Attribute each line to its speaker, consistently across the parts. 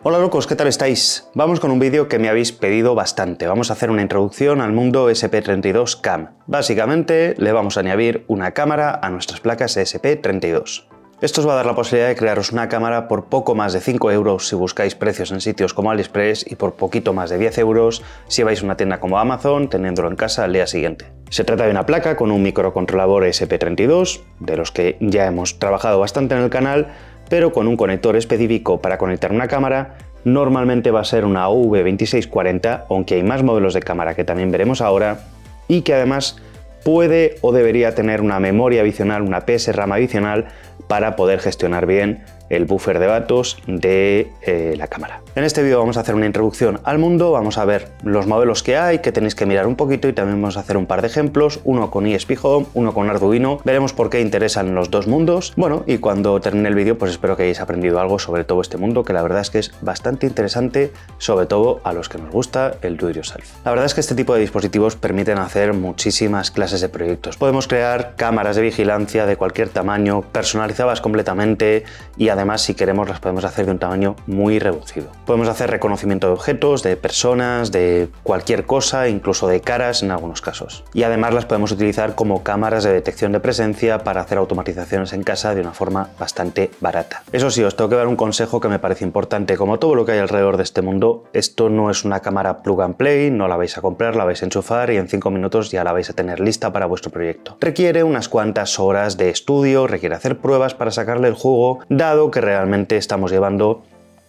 Speaker 1: Hola locos, ¿qué tal estáis? Vamos con un vídeo que me habéis pedido bastante. Vamos a hacer una introducción al mundo ESP32 CAM. Básicamente le vamos a añadir una cámara a nuestras placas ESP32. Esto os va a dar la posibilidad de crearos una cámara por poco más de 5 euros si buscáis precios en sitios como AliExpress y por poquito más de 10 euros si vais a una tienda como Amazon teniéndolo en casa al día siguiente. Se trata de una placa con un microcontrolador ESP32, de los que ya hemos trabajado bastante en el canal, pero con un conector específico para conectar una cámara. Normalmente va a ser una UV2640, aunque hay más modelos de cámara que también veremos ahora, y que además puede o debería tener una memoria adicional, una PSRAM adicional, para poder gestionar bien el buffer de datos de la cámara. En este vídeo vamos a hacer una introducción al mundo, vamos a ver los modelos que hay, que tenéis que mirar un poquito, y también vamos a hacer un par de ejemplos, uno con ESP Home, uno con Arduino. Veremos por qué interesan los dos mundos. Bueno, y cuando termine el vídeo pues espero que hayáis aprendido algo sobre todo este mundo, que la verdad es que es bastante interesante, sobre todo a los que nos gusta el do it yourself. La verdad es que este tipo de dispositivos permiten hacer muchísimas clases de proyectos. Podemos crear cámaras de vigilancia de cualquier tamaño, personalizadas completamente, y además si queremos las podemos hacer de un tamaño muy reducido. Podemos hacer reconocimiento de objetos, de personas, de cualquier cosa, incluso de caras en algunos casos. Y además las podemos utilizar como cámaras de detección de presencia para hacer automatizaciones en casa de una forma bastante barata. Eso sí, os tengo que dar un consejo que me parece importante. Como todo lo que hay alrededor de este mundo, esto no es una cámara plug and play, no la vais a comprar, la vais a enchufar y en 5 minutos ya la vais a tener lista para vuestro proyecto. Requiere unas cuantas horas de estudio, requiere hacer pruebas para sacarle el jugo, dado que realmente estamos llevando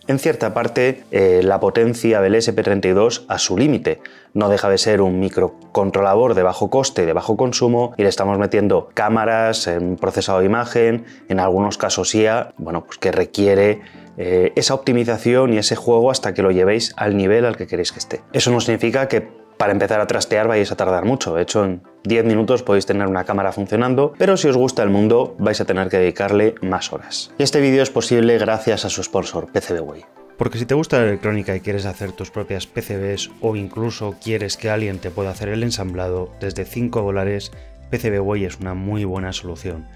Speaker 1: en cierta parte la potencia del ESP32 a su límite. No deja de ser un microcontrolador de bajo coste y de bajo consumo, y le estamos metiendo cámaras, en procesado de imagen, en algunos casos IA, bueno, pues que requiere esa optimización y ese juego hasta que lo llevéis al nivel al que queréis que esté. Eso no significa que para empezar a trastear vais a tardar mucho. De hecho, en 10 minutos podéis tener una cámara funcionando, pero si os gusta el mundo vais a tener que dedicarle más horas. Y este vídeo es posible gracias a su sponsor, PCBWay. Porque si te gusta la electrónica y quieres hacer tus propias PCBs, o incluso quieres que alguien te pueda hacer el ensamblado, desde $5, PCBWay es una muy buena solución.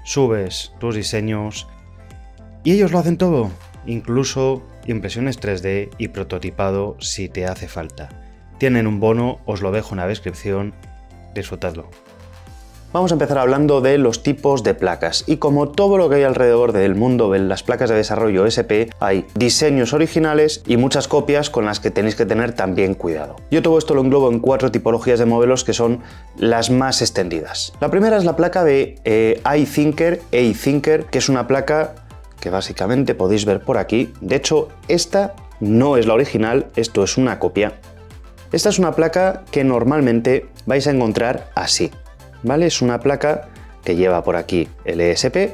Speaker 1: Subes tus diseños y ellos lo hacen todo, incluso impresiones 3D y prototipado si te hace falta. Tienen un bono, os lo dejo en la descripción, disfrutadlo. Vamos a empezar hablando de los tipos de placas, y como todo lo que hay alrededor del mundo de las placas de desarrollo ESP, hay diseños originales y muchas copias con las que tenéis que tener también cuidado. Yo todo esto lo englobo en 4 tipologías de modelos que son las más extendidas. La primera es la placa de iThinker, que es una placa que básicamente podéis ver por aquí. De hecho, esta no es la original, esto es una copia. Esta es una placa que normalmente vais a encontrar así, ¿vale? Es una placa que lleva por aquí el ESP.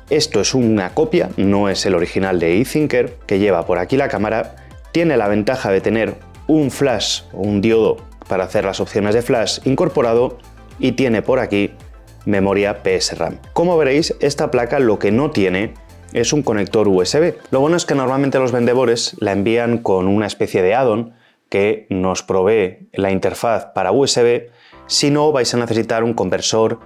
Speaker 1: Esto es una copia, no es el original de iThinker, que lleva por aquí la cámara. Tiene la ventaja de tener un flash o un diodo para hacer las opciones de flash incorporado, y tiene por aquí memoria PSRAM. Como veréis, esta placa lo que no tiene es un conector USB. Lo bueno es que normalmente los vendedores la envían con una especie de add-on que nos provee la interfaz para USB. Si no, vais a necesitar un conversor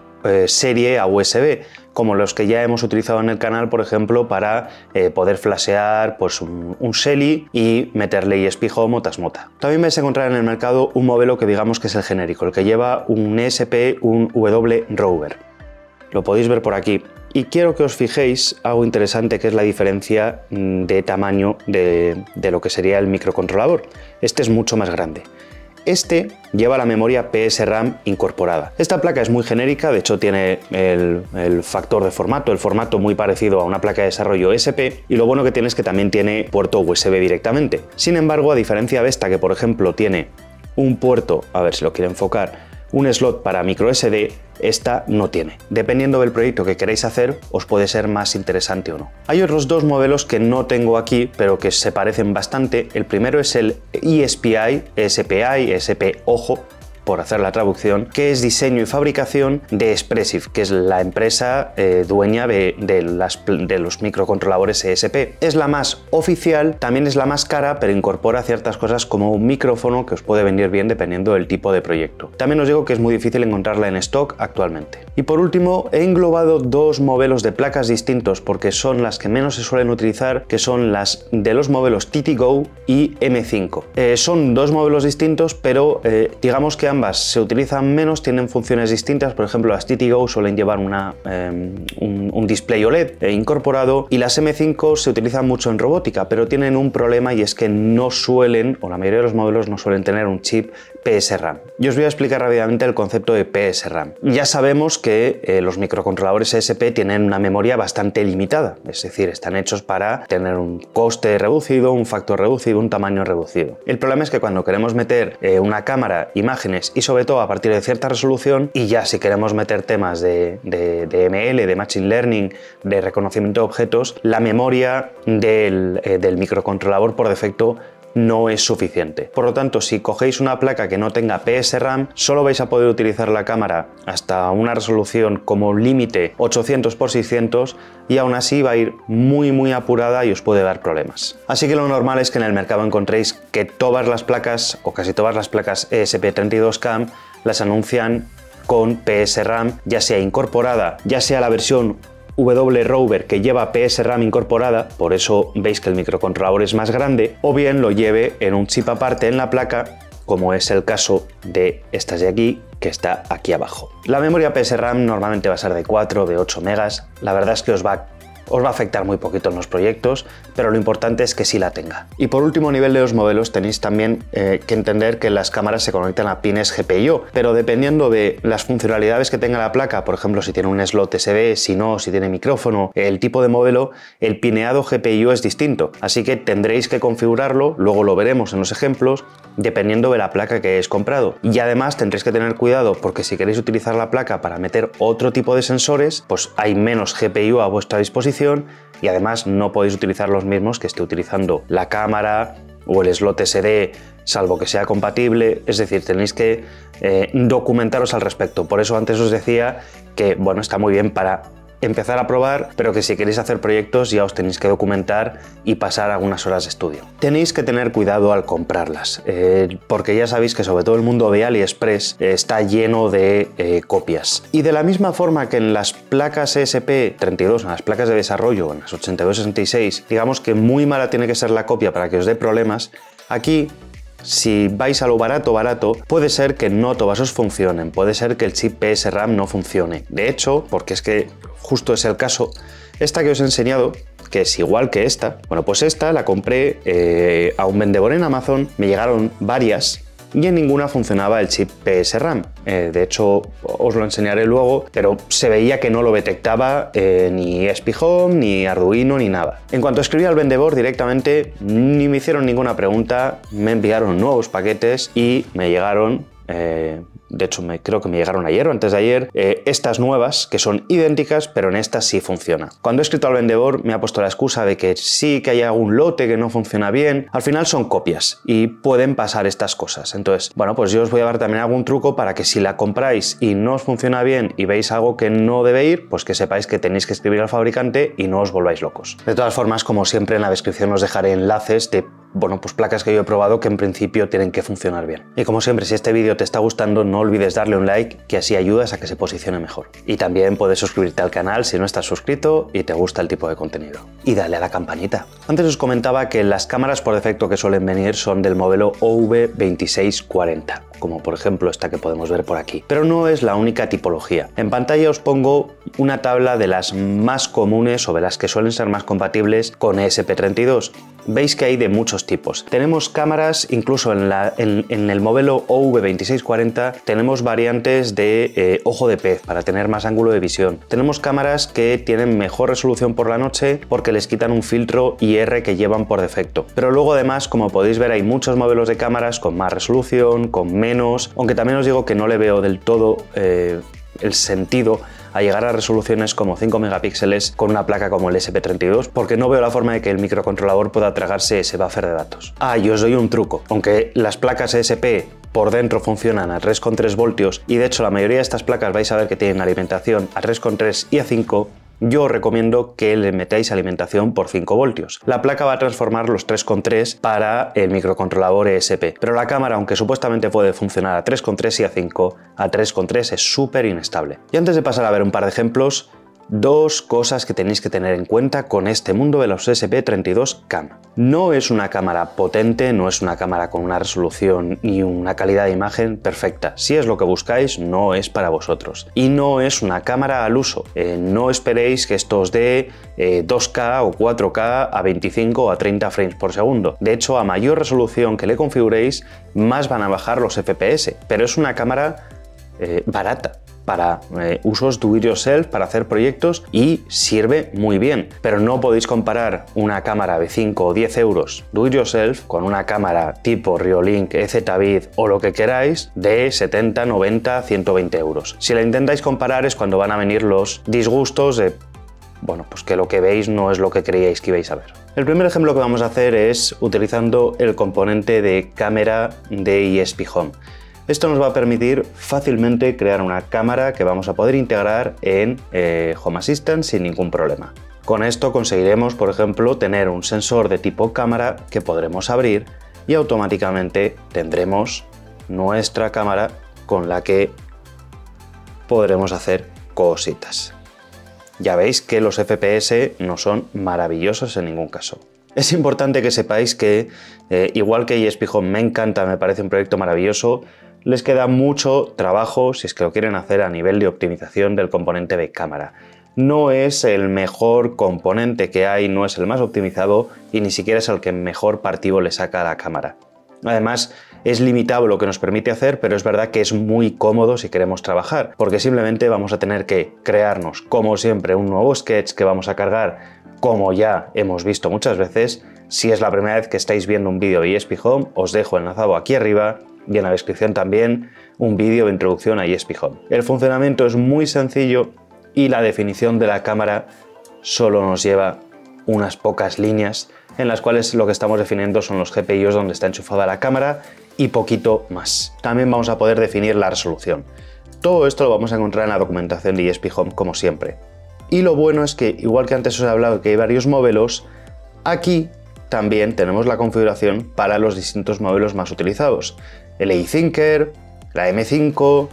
Speaker 1: serie a USB, como los que ya hemos utilizado en el canal, por ejemplo, para poder flashear pues, un Shelly y meterle ESP Home o Tasmota. También vais a encontrar en el mercado un modelo que digamos que es el genérico, el que lleva un ESP, un W Rover. Lo podéis ver por aquí. Y quiero que os fijéis algo interesante, que es la diferencia de tamaño de lo que sería el microcontrolador. Este es mucho más grande. Este lleva la memoria PSRAM incorporada. Esta placa es muy genérica, de hecho tiene el factor de formato, el formato muy parecido a una placa de desarrollo ESP, y lo bueno que tiene es que también tiene puerto USB directamente. Sin embargo, a diferencia de esta, que por ejemplo tiene un puerto, a ver si lo quiero enfocar, un slot para microSD, esta no tiene. Dependiendo del proyecto que queréis hacer, os puede ser más interesante o no. Hay otros dos modelos que no tengo aquí, pero que se parecen bastante. El primero es el ESPI, ESP Ojo, por hacer la traducción, que es diseño y fabricación de Espressif, que es la empresa dueña de los microcontroladores ESP. Es la más oficial, también es la más cara, pero incorpora ciertas cosas como un micrófono que os puede venir bien dependiendo del tipo de proyecto. También os digo que es muy difícil encontrarla en stock actualmente. Y por último, he englobado dos modelos de placas distintos porque son las que menos se suelen utilizar, que son las de los modelos TTGO y M5. Son dos modelos distintos, pero digamos que ambas se utilizan menos, tienen funciones distintas. Por ejemplo, las TTGO suelen llevar un display OLED incorporado, y las M5 se utilizan mucho en robótica, pero tienen un problema, y es que no suelen, o la mayoría de los modelos no suelen tener un chip PSRAM. Yo os voy a explicar rápidamente el concepto de PSRAM. Ya sabemos que los microcontroladores ESP tienen una memoria bastante limitada, es decir, están hechos para tener un coste reducido, un factor reducido, un tamaño reducido. El problema es que cuando queremos meter una cámara, imágenes y sobre todo a partir de cierta resolución, y ya si queremos meter temas de ML, de Machine Learning, de reconocimiento de objetos, la memoria del microcontrolador por defecto no es suficiente. Por lo tanto, si cogéis una placa que no tenga PSRAM, solo vais a poder utilizar la cámara hasta una resolución como límite 800 x 600, y aún así va a ir muy apurada y os puede dar problemas. Así que lo normal es que en el mercado encontréis que todas las placas, o casi todas las placas ESP32CAM, las anuncian con PSRAM, ya sea incorporada, ya sea la versión W-Rover que lleva PSRAM incorporada, por eso veis que el microcontrolador es más grande, o bien lo lleve en un chip aparte en la placa, como es el caso de estas de aquí, que está aquí abajo. La memoria PSRAM normalmente va a ser de 4 o de 8 megas, la verdad es que os va a afectar muy poquito en los proyectos, pero lo importante es que sí la tenga. Y por último, a nivel de los modelos, tenéis también que entender que las cámaras se conectan a pines GPIO, pero dependiendo de las funcionalidades que tenga la placa, por ejemplo, si tiene un slot SD, si no, si tiene micrófono, el tipo de modelo, el pineado GPIO es distinto, así que tendréis que configurarlo, luego lo veremos en los ejemplos, dependiendo de la placa que hayáis comprado. Y además tendréis que tener cuidado, porque si queréis utilizar la placa para meter otro tipo de sensores, pues hay menos GPIO a vuestra disposición, y además no podéis utilizar los mismos que esté utilizando la cámara o el slot SD, salvo que sea compatible. Es decir, tenéis que documentaros al respecto. Por eso antes os decía que, bueno, está muy bien para empezar a probar, pero que si queréis hacer proyectos ya os tenéis que documentar y pasar algunas horas de estudio. Tenéis que tener cuidado al comprarlas, porque ya sabéis que sobre todo el mundo de AliExpress está lleno de copias. Y de la misma forma que en las placas ESP32, en las placas de desarrollo, en las 8266, digamos que muy mala tiene que ser la copia para que os dé problemas, aquí, si vais a lo barato, puede ser que no todas os funcionen, puede ser que el chip PSRAM no funcione. De hecho, porque es que justo es el caso, esta que os he enseñado, que es igual que esta, bueno, pues esta la compré a un vendedor en Amazon, me llegaron varias y en ninguna funcionaba el chip PSRAM. De hecho, os lo enseñaré luego, pero se veía que no lo detectaba ni SPHome, ni Arduino, ni nada. En cuanto escribí al vendedor directamente, ni me hicieron ninguna pregunta, me enviaron nuevos paquetes y me llegaron, de hecho creo que me llegaron ayer o antes de ayer, estas nuevas que son idénticas, pero en estas sí funciona. Cuando he escrito al vendedor me ha puesto la excusa de que sí, que hay algún lote que no funciona bien. Al final son copias y pueden pasar estas cosas. Entonces, bueno, pues yo os voy a dar también algún truco para que si la compráis y no os funciona bien y veis algo que no debe ir, pues que sepáis que tenéis que escribir al fabricante y no os volváis locos. De todas formas, como siempre, en la descripción os dejaré enlaces de pues placas que yo he probado que en principio tienen que funcionar bien. Y como siempre, si este vídeo te está gustando, no olvides darle un like, que así ayudas a que se posicione mejor. Y también puedes suscribirte al canal si no estás suscrito y te gusta el tipo de contenido. Y dale a la campanita. Antes os comentaba que las cámaras por defecto que suelen venir son del modelo OV2640, como por ejemplo esta que podemos ver por aquí. Pero no es la única tipología. En pantalla os pongo una tabla de las más comunes o de las que suelen ser más compatibles con ESP32. Veis que hay de muchos tipos. Tenemos cámaras, incluso en el modelo OV2640 tenemos variantes de ojo de pez para tener más ángulo de visión. Tenemos cámaras que tienen mejor resolución por la noche porque les quitan un filtro IR que llevan por defecto. Pero luego además, como podéis ver, hay muchos modelos de cámaras con más resolución, con menos, aunque también os digo que no le veo del todo el sentido a llegar a resoluciones como 5 megapíxeles con una placa como el ESP32, porque no veo la forma de que el microcontrolador pueda tragarse ese buffer de datos. Ah, y os doy un truco. Aunque las placas ESP por dentro funcionan a 3,3 voltios y de hecho la mayoría de estas placas vais a ver que tienen alimentación a 3,3 y a 5, yo os recomiendo que le metáis alimentación por 5 voltios. La placa va a transformar los 3,3 para el microcontrolador ESP, pero la cámara, aunque supuestamente puede funcionar a 3,3 y a 5, a 3,3 es súper inestable. Y antes de pasar a ver un par de ejemplos, dos cosas que tenéis que tener en cuenta con este mundo de los SP32 Cam. No es una cámara potente, no es una cámara con una resolución y una calidad de imagen perfecta. Si es lo que buscáis, no es para vosotros. Y no es una cámara al uso. No esperéis que esto os dé 2K o 4K a 25 o a 30 frames por segundo. De hecho, a mayor resolución que le configuréis, más van a bajar los FPS. Pero es una cámara barata para usos do it yourself, para hacer proyectos, y sirve muy bien. Pero no podéis comparar una cámara de 5 o 10 euros do it yourself con una cámara tipo Reolink, EZVID o lo que queráis de 70, 90, 120 euros. Si la intentáis comparar es cuando van a venir los disgustos de, bueno, pues que lo que veis no es lo que creíais que ibais a ver. El primer ejemplo que vamos a hacer es utilizando el componente de cámara de ESP Home. Esto nos va a permitir fácilmente crear una cámara que vamos a poder integrar en Home Assistant sin ningún problema. Con esto conseguiremos, por ejemplo, tener un sensor de tipo cámara que podremos abrir y automáticamente tendremos nuestra cámara con la que podremos hacer cositas. Ya veis que los FPS no son maravillosos en ningún caso. Es importante que sepáis que, igual que ESP Home me encanta, me parece un proyecto maravilloso, les queda mucho trabajo si es que lo quieren hacer a nivel de optimización del componente de cámara. No es el mejor componente que hay, no es el más optimizado y ni siquiera es el que mejor partido le saca a la cámara. Además, es limitado lo que nos permite hacer, pero es verdad que es muy cómodo si queremos trabajar, porque simplemente vamos a tener que crearnos, como siempre, un nuevo sketch que vamos a cargar, como ya hemos visto muchas veces. Si es la primera vez que estáis viendo un vídeo de ESP Home, os dejo enlazado aquí arriba y en la descripción también un vídeo de introducción a ESP Home. El funcionamiento es muy sencillo y la definición de la cámara solo nos lleva unas pocas líneas en las cuales lo que estamos definiendo son los GPIos donde está enchufada la cámara y poquito más. También vamos a poder definir la resolución. Todo esto lo vamos a encontrar en la documentación de ESP Home como siempre. Y lo bueno es que, igual que antes os he hablado que hay varios modelos, aquí también tenemos la configuración para los distintos modelos más utilizados. El EyeThinker, la M5,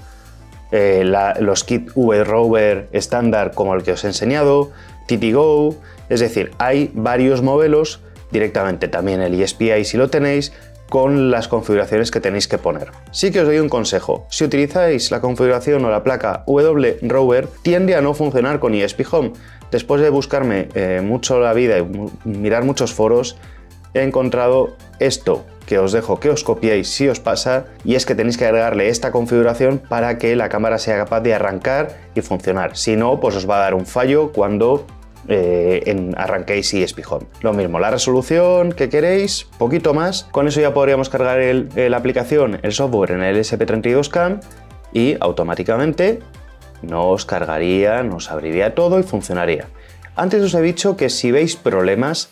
Speaker 1: los kit V-Rover estándar como el que os he enseñado, TTGO, es decir, hay varios modelos, directamente también el ESP-I si lo tenéis, con las configuraciones que tenéis que poner. Sí que os doy un consejo, si utilizáis la configuración o la placa W-Rover, tiende a no funcionar con ESP Home. Después de buscarme mucho la vida y mirar muchos foros, he encontrado esto que os dejo que os copiéis si os pasa, y es que tenéis que agregarle esta configuración para que la cámara sea capaz de arrancar y funcionar. Si no, pues os va a dar un fallo cuando arranquéis ESP Home. Lo mismo, la resolución que queréis, poquito más. Con eso ya podríamos cargar la aplicación, el software en el SP32 Cam y automáticamente nos cargaría, nos abriría todo y funcionaría. Antes os he dicho que si veis problemas,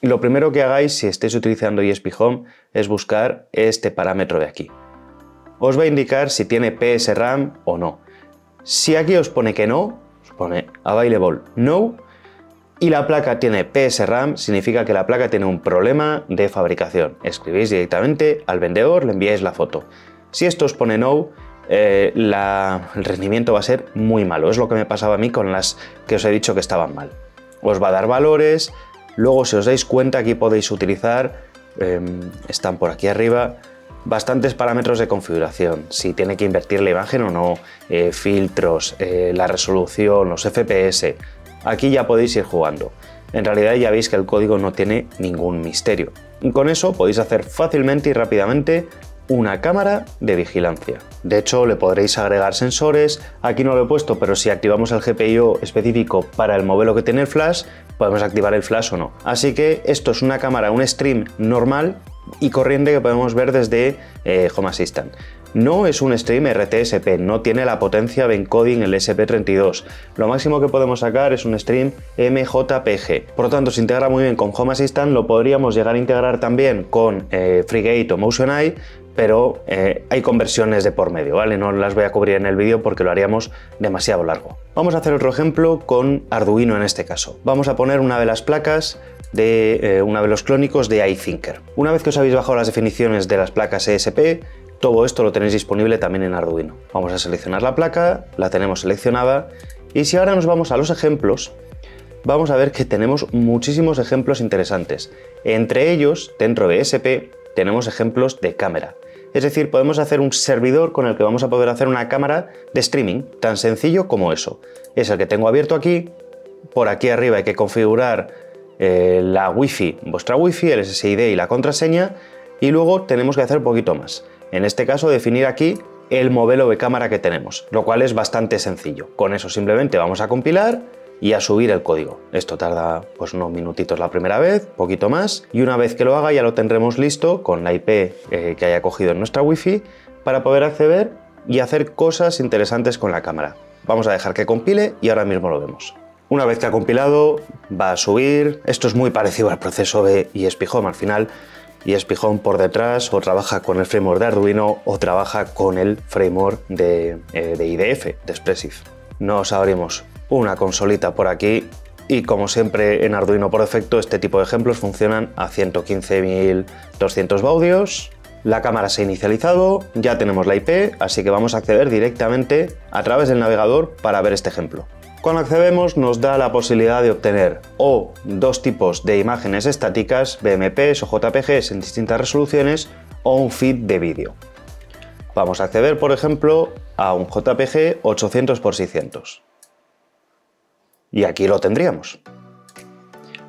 Speaker 1: lo primero que hagáis si estáis utilizando ESP Home es buscar este parámetro de aquí. Os va a indicar si tiene PSRAM o no. Si aquí os pone que no, os pone Available No, y la placa tiene PSRAM, significa que la placa tiene un problema de fabricación. Escribís directamente al vendedor, le enviáis la foto. Si esto os pone No, el rendimiento va a ser muy malo. Es lo que me pasaba a mí con las que os he dicho que estaban mal. Os va a dar valores. Luego, si os dais cuenta, aquí podéis utilizar, están por aquí arriba, bastantes parámetros de configuración, si tiene que invertir la imagen o no, filtros, la resolución, los FPS. Aquí ya podéis ir jugando. En realidad ya veis que el código no tiene ningún misterio. Y con eso podéis hacer fácilmente y rápidamente una cámara de vigilancia. De hecho, le podréis agregar sensores. Aquí no lo he puesto, pero si activamos el GPIO específico para el modelo que tiene el flash, podemos activar el flash o no. Así que esto es una cámara, un stream normal y corriente que podemos ver desde Home Assistant. No es un stream RTSP, no tiene la potencia de encoding el SP32. Lo máximo que podemos sacar es un stream MJPG. Por lo tanto, se integra muy bien con Home Assistant, lo podríamos llegar a integrar también con FreeGate o MotionEye, pero hay conversiones de por medio, ¿vale? No las voy a cubrir en el vídeo porque lo haríamos demasiado largo. Vamos a hacer otro ejemplo con Arduino en este caso. Vamos a poner una de las placas de una de los clónicos de iThinker. Una vez que os habéis bajado las definiciones de las placas ESP, todo esto lo tenéis disponible también en Arduino. Vamos a seleccionar la placa, la tenemos seleccionada, y si ahora nos vamos a los ejemplos, vamos a ver que tenemos muchísimos ejemplos interesantes. Entre ellos, dentro de ESP, tenemos ejemplos de cámara. Es decir, podemos hacer un servidor con el que vamos a poder hacer una cámara de streaming, tan sencillo como eso. Es el que tengo abierto aquí. Por aquí arriba hay que configurar la Wi-Fi, vuestra Wi-Fi, el SSID y la contraseña, y luego tenemos que hacer un poquito más. En este caso, definir aquí el modelo de cámara que tenemos, lo cual es bastante sencillo. Con eso simplemente vamos a compilar y a subir el código. Esto tarda pues unos minutitos la primera vez, poquito más, y una vez que lo haga ya lo tendremos listo con la IP que haya cogido en nuestra Wi-Fi para poder acceder y hacer cosas interesantes con la cámara. Vamos a dejar que compile y ahora mismo lo vemos. Una vez que ha compilado, va a subir. Esto es muy parecido al proceso de ESP Home. Al final, ESP Home por detrás o trabaja con el framework de Arduino o trabaja con el framework de IDF, de Expressive. Nos abrimos una consolita por aquí y, como siempre en Arduino por defecto, este tipo de ejemplos funcionan a 115.200 baudios. La cámara se ha inicializado, ya tenemos la IP, así que vamos a acceder directamente a través del navegador para ver este ejemplo. Cuando accedemos nos da la posibilidad de obtener o dos tipos de imágenes estáticas, BMPs o JPGs en distintas resoluciones, o un feed de vídeo. Vamos a acceder, por ejemplo, a un JPG 800x600. Y aquí lo tendríamos.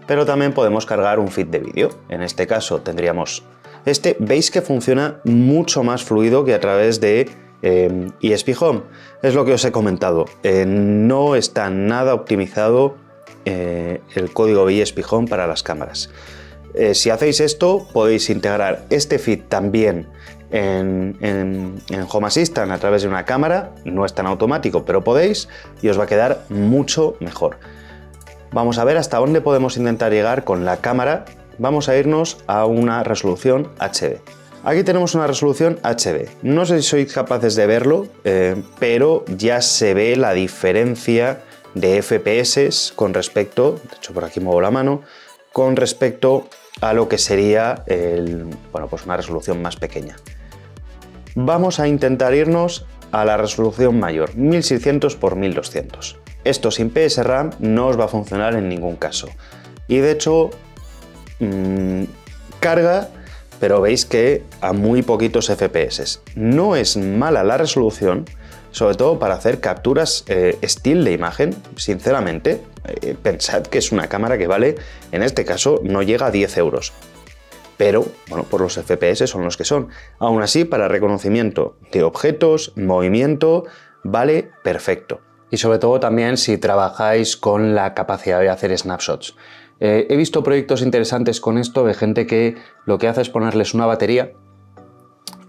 Speaker 1: Pero también podemos cargar un feed de vídeo. En este caso tendríamos este. Veis que funciona mucho más fluido que a través de ESP Home. Es lo que os he comentado. No está nada optimizado el código de ESP Home para las cámaras. Si hacéis esto, podéis integrar este feed también en Home Assistant a través de una cámara. No es tan automático, pero podéis, y os va a quedar mucho mejor. Vamos a ver hasta dónde podemos intentar llegar con la cámara. Vamos a irnos a una resolución HD. Aquí tenemos una resolución HD. No sé si sois capaces de verlo, pero ya se ve la diferencia de FPS con respecto, de hecho por aquí muevo la mano, con respecto a lo que sería pues una resolución más pequeña. Vamos a intentar irnos a la resolución mayor, 1600 x 1200. Esto sin PSRAM no os va a funcionar en ningún caso. Y de hecho, carga, pero veis que a muy poquitos FPS. No es mala la resolución, sobre todo para hacer capturas still de imagen. Sinceramente, pensad que es una cámara que vale, en este caso, no llega a 10 euros. Pero, bueno, por los FPS son los que son. Aún así, para reconocimiento de objetos, movimiento, vale perfecto. Y sobre todo también si trabajáis con la capacidad de hacer snapshots. He visto proyectos interesantes con esto de gente que lo que hace es ponerles una batería.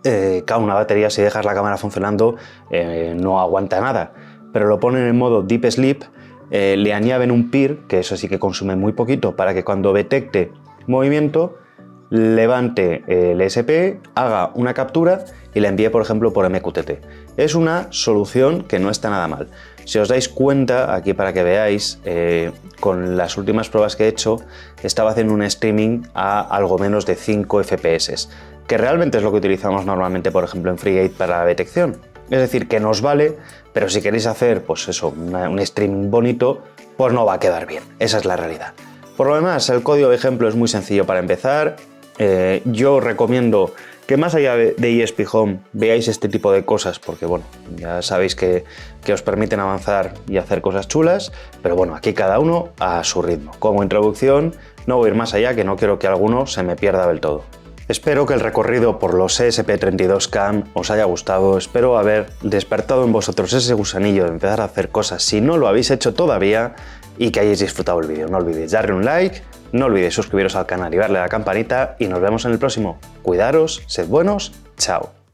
Speaker 1: Claro, una batería, si dejas la cámara funcionando, no aguanta nada. Pero lo ponen en modo Deep Sleep, le añaden un peer, que eso sí que consume muy poquito, para que cuando detecte movimiento, levante el ESP, haga una captura y la envíe, por ejemplo, por MQTT. Es una solución que no está nada mal. Si os dais cuenta, aquí para que veáis, con las últimas pruebas que he hecho, estaba haciendo un streaming a algo menos de 5 FPS, que realmente es lo que utilizamos normalmente, por ejemplo, en FreeGate para la detección. Es decir, que nos vale, pero si queréis hacer, pues eso, un streaming bonito, pues no va a quedar bien. Esa es la realidad. Por lo demás, el código de ejemplo es muy sencillo para empezar. Yo recomiendo que más allá de ESP Home veáis este tipo de cosas, porque bueno, ya sabéis que os permiten avanzar y hacer cosas chulas, pero bueno, aquí cada uno a su ritmo. Como introducción, no voy a ir más allá, que no quiero que alguno se me pierda del todo. Espero que el recorrido por los ESP32 CAM os haya gustado, espero haber despertado en vosotros ese gusanillo de empezar a hacer cosas si no lo habéis hecho todavía y que hayáis disfrutado el vídeo. No olvidéis darle un like, no olvidéis suscribiros al canal y darle a la campanita y nos vemos en el próximo. Cuidaros, sed buenos, chao.